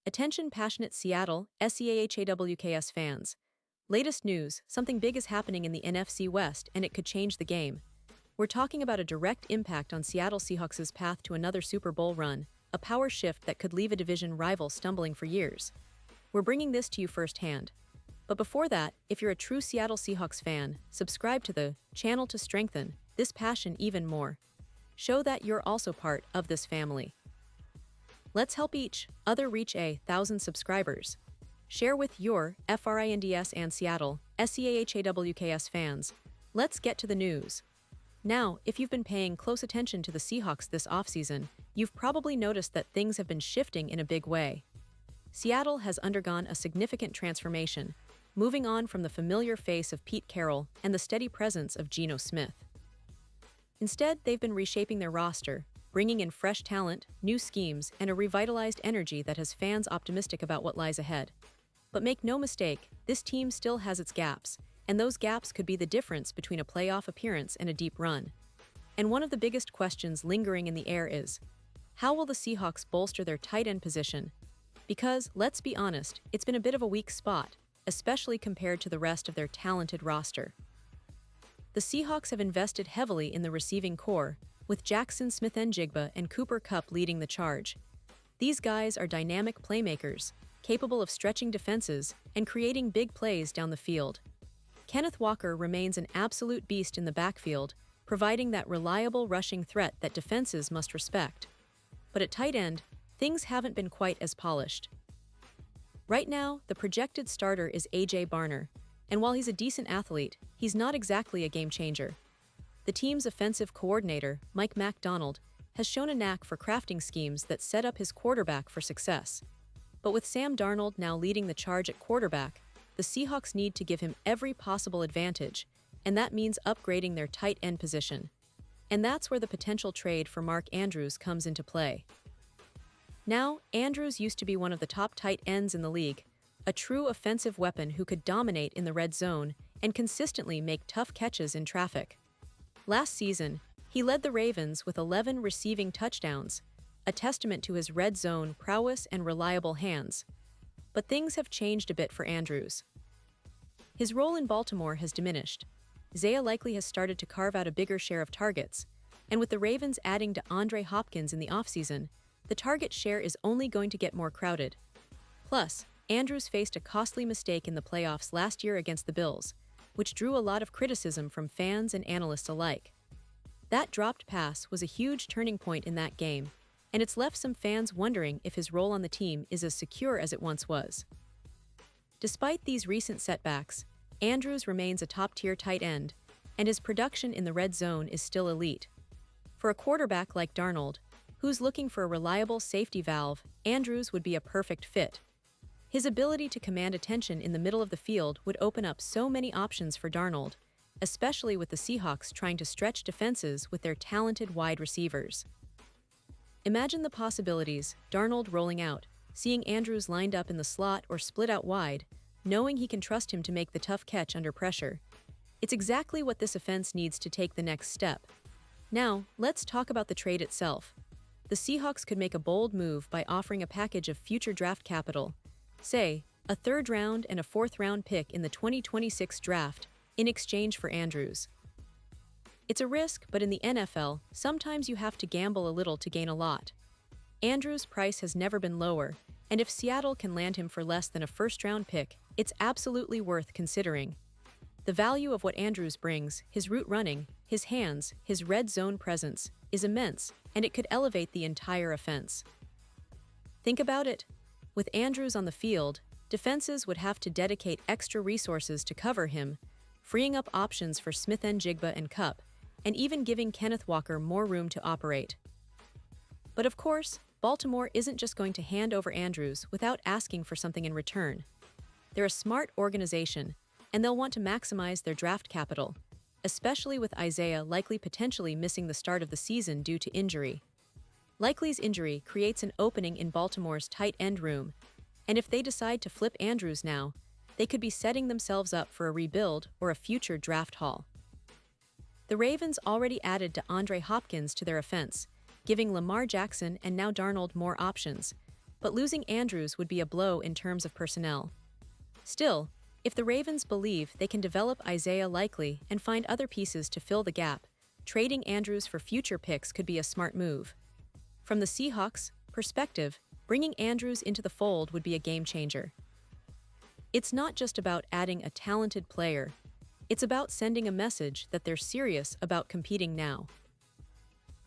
Attention passionate Seattle, SEAHAWKS fans. Latest news, something big is happening in the NFC West and it could change the game. We're talking about a direct impact on Seattle Seahawks' path to another Super Bowl run, a power shift that could leave a division rival stumbling for years. We're bringing this to you firsthand. But before that, if you're a true Seattle Seahawks fan, subscribe to the channel to strengthen this passion even more. Show that you're also part of this family. Let's help each other reach 1,000 subscribers. Share with your FRINDS and Seattle, SEAHAWKS fans. Let's get to the news. Now, if you've been paying close attention to the Seahawks this offseason, you've probably noticed that things have been shifting in a big way. Seattle has undergone a significant transformation, moving on from the familiar face of Pete Carroll and the steady presence of Geno Smith. Instead, they've been reshaping their roster, bringing in fresh talent, new schemes, and a revitalized energy that has fans optimistic about what lies ahead. But make no mistake, this team still has its gaps, and those gaps could be the difference between a playoff appearance and a deep run. And one of the biggest questions lingering in the air is, how will the Seahawks bolster their tight end position? Because, let's be honest, it's been a bit of a weak spot, especially compared to the rest of their talented roster. The Seahawks have invested heavily in the receiving core, with Jackson Smith-Njigba and Cooper Kupp leading the charge. These guys are dynamic playmakers, capable of stretching defenses and creating big plays down the field. Kenneth Walker remains an absolute beast in the backfield, providing that reliable rushing threat that defenses must respect. But at tight end, things haven't been quite as polished. Right now, the projected starter is A.J. Barner, and while he's a decent athlete, he's not exactly a game changer. The team's offensive coordinator, Mike McDonald, has shown a knack for crafting schemes that set up his quarterback for success. But with Sam Darnold now leading the charge at quarterback, the Seahawks need to give him every possible advantage, and that means upgrading their tight end position. And that's where the potential trade for Mark Andrews comes into play. Now, Andrews used to be one of the top tight ends in the league, a true offensive weapon who could dominate in the red zone and consistently make tough catches in traffic. Last season, he led the Ravens with 11 receiving touchdowns, a testament to his red zone prowess and reliable hands. But things have changed a bit for Andrews. His role in Baltimore has diminished. Isaiah likely has started to carve out a bigger share of targets, and with the Ravens adding to DeAndre Hopkins in the offseason, the target share is only going to get more crowded. Plus, Andrews faced a costly mistake in the playoffs last year against the Bills, which drew a lot of criticism from fans and analysts alike. That dropped pass was a huge turning point in that game, and it's left some fans wondering if his role on the team is as secure as it once was. Despite these recent setbacks, Andrews remains a top-tier tight end, and his production in the red zone is still elite. For a quarterback like Darnold, who's looking for a reliable safety valve, Andrews would be a perfect fit. His ability to command attention in the middle of the field would open up so many options for Darnold, especially with the Seahawks trying to stretch defenses with their talented wide receivers. Imagine the possibilities, Darnold rolling out, seeing Andrews lined up in the slot or split out wide, knowing he can trust him to make the tough catch under pressure. It's exactly what this offense needs to take the next step. Now, let's talk about the trade itself. The Seahawks could make a bold move by offering a package of future draft capital, say, a third-round and a fourth-round pick in the 2026 draft, in exchange for Andrews. It's a risk, but in the NFL, sometimes you have to gamble a little to gain a lot. Andrews' price has never been lower, and if Seattle can land him for less than a first-round pick, it's absolutely worth considering. The value of what Andrews brings, his route running, his hands, his red zone presence, is immense, and it could elevate the entire offense. Think about it. With Andrews on the field, defenses would have to dedicate extra resources to cover him, freeing up options for Smith-Njigba and Kupp, and even giving Kenneth Walker more room to operate. But of course, Baltimore isn't just going to hand over Andrews without asking for something in return. They're a smart organization, and they'll want to maximize their draft capital, especially with Isaiah likely potentially missing the start of the season due to injury. Likely's injury creates an opening in Baltimore's tight end room, and if they decide to flip Andrews now, they could be setting themselves up for a rebuild or a future draft haul. The Ravens already added DeAndre Hopkins to their offense, giving Lamar Jackson and now Darnold more options, but losing Andrews would be a blow in terms of personnel. Still, if the Ravens believe they can develop Isaiah Likely and find other pieces to fill the gap, trading Andrews for future picks could be a smart move. From the Seahawks' perspective, bringing Andrews into the fold would be a game changer. It's not just about adding a talented player, it's about sending a message that they're serious about competing now.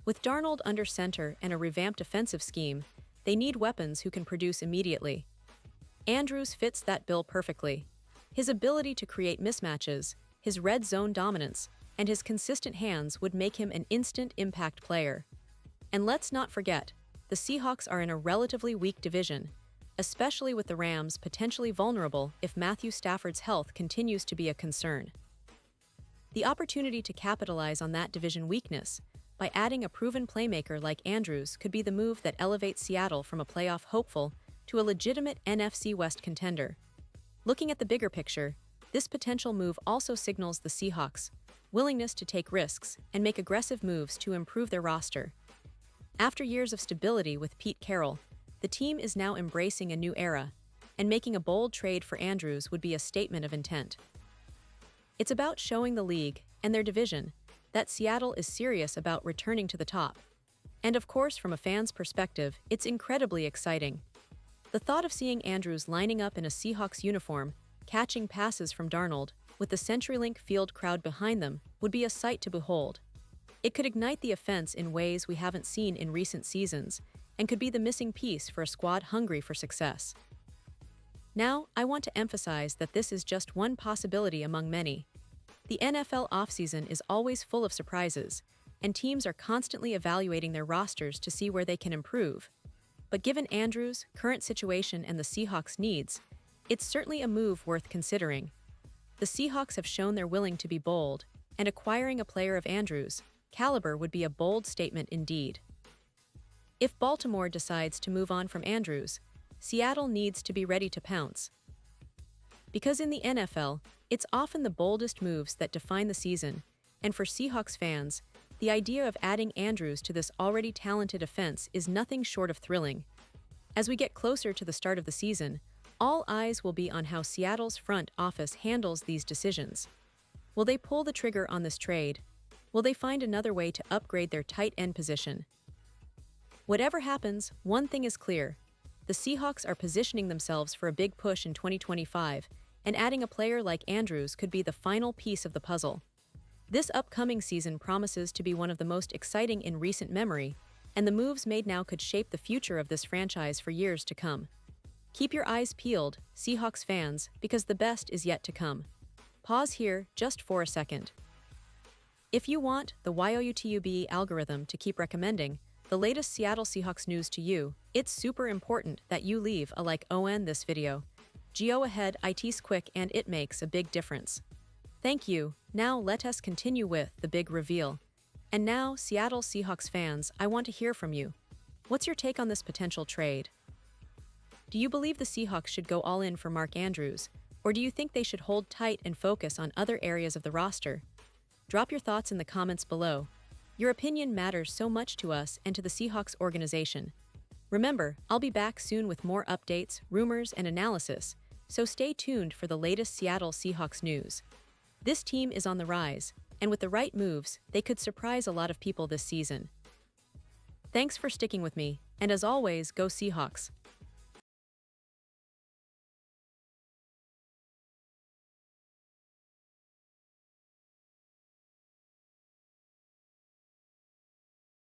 With Darnold under center and a revamped offensive scheme, they need weapons who can produce immediately. Andrews fits that bill perfectly. His ability to create mismatches, his red zone dominance, and his consistent hands would make him an instant impact player. And let's not forget, the Seahawks are in a relatively weak division, especially with the Rams potentially vulnerable if Matthew Stafford's health continues to be a concern. The opportunity to capitalize on that division weakness by adding a proven playmaker like Andrews could be the move that elevates Seattle from a playoff hopeful to a legitimate NFC West contender. Looking at the bigger picture, this potential move also signals the Seahawks' willingness to take risks and make aggressive moves to improve their roster. After years of stability with Pete Carroll, the team is now embracing a new era, and making a bold trade for Andrews would be a statement of intent. It's about showing the league and their division that Seattle is serious about returning to the top. And of course, from a fan's perspective, it's incredibly exciting. The thought of seeing Andrews lining up in a Seahawks uniform, catching passes from Darnold, with the CenturyLink Field crowd behind them, would be a sight to behold. It could ignite the offense in ways we haven't seen in recent seasons, and could be the missing piece for a squad hungry for success. Now, I want to emphasize that this is just one possibility among many. The NFL offseason is always full of surprises, and teams are constantly evaluating their rosters to see where they can improve. But given Andrews' current situation and the Seahawks' needs, it's certainly a move worth considering. The Seahawks have shown they're willing to be bold, and acquiring a player of Andrews' caliber would be a bold statement indeed. If Baltimore decides to move on from Andrews, Seattle needs to be ready to pounce. Because in the NFL, it's often the boldest moves that define the season, and for Seahawks fans, the idea of adding Andrews to this already talented offense is nothing short of thrilling. As we get closer to the start of the season, all eyes will be on how Seattle's front office handles these decisions. Will they pull the trigger on this trade? Will they find another way to upgrade their tight end position? Whatever happens, one thing is clear. The Seahawks are positioning themselves for a big push in 2025, and adding a player like Andrews could be the final piece of the puzzle. This upcoming season promises to be one of the most exciting in recent memory, and the moves made now could shape the future of this franchise for years to come. Keep your eyes peeled, Seahawks fans, because the best is yet to come. Pause here just for a second. If you want the YouTube algorithm to keep recommending the latest Seattle Seahawks news to you, it's super important that you leave a like on this video. Go ahead, it's quick and it makes a big difference. Thank you. Now let us continue with the big reveal. And now, Seattle Seahawks fans, I want to hear from you. What's your take on this potential trade? Do you believe the Seahawks should go all in for Mark Andrews, or do you think they should hold tight and focus on other areas of the roster? Drop your thoughts in the comments below. Your opinion matters so much to us and to the Seahawks organization. Remember, I'll be back soon with more updates, rumors, and analysis, so stay tuned for the latest Seattle Seahawks news. This team is on the rise, and with the right moves, they could surprise a lot of people this season. Thanks for sticking with me, and as always, go Seahawks.